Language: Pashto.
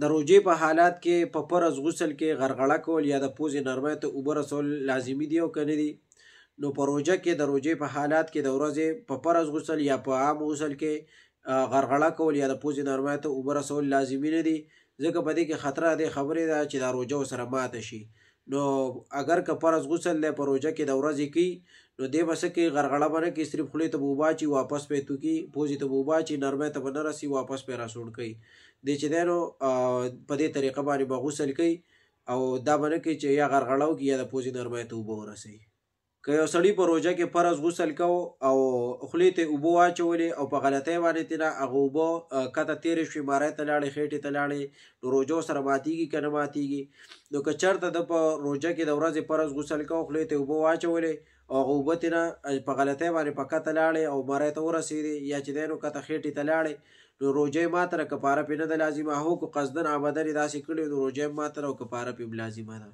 د روژې په حالات کې په فرض غسل کې غرغړه کول یا د پوزې نرمۍ ته اوبه رسول لازمي دي او که نه دي. نو په روژه کې د روژې په حالات کې د ورځې په فرض غسل یا په عام غسل کې غرغړه کول یا د پوزې نرمۍ ته اوبه رسول لازمي نه دي، ځکه په دې کې خطره دې خبرې ده چې دا روژه ورسره ماته شي. نو اگر که فرض غسل دی په روژه کې د ورځې کوي نو دې به څه کوي، غرغړه به نه کوي، صرف خولې ته به اوبه اچوي، واپس به یې توکي، پوزې ته به اوبه اچوي، نرمۍ ته به نه رسي، واپس به یې راسوړ کوي. دی چې دی نو په دې طریقه باندې به غسل کوي او دا به نه کوي چې یا غرغړه وکړي یا د پوزې نرمۍ ته اوبه ورسوي. که یو سړي په روژه کې فرض غسل کو او خولې ته اوبه واچولې او په غلطۍ باندې تېنه هغه اوبه کته تېرې شوې، ماری ته لاړې، خېټې ته لاړې، نو روژه ورسره ماتېږي که نه ماتېږي؟ نو که چېرته ده په روژه کې د ورځې فرض غسل کو، خولې ته اوبه واچولې او هغه اوبه تېنه په غلطۍ باندې په کته لاړې او ماری ته ورسېدې یا چې دی نو کته خېټې ته لاړې، نو روژه یې ماته ده، کفاره پرې نه ده لازمه. هو که قصدن عمدن یې داسې کړي نو روژه یې ماته ده او کفاره پرې هم لازمه ده.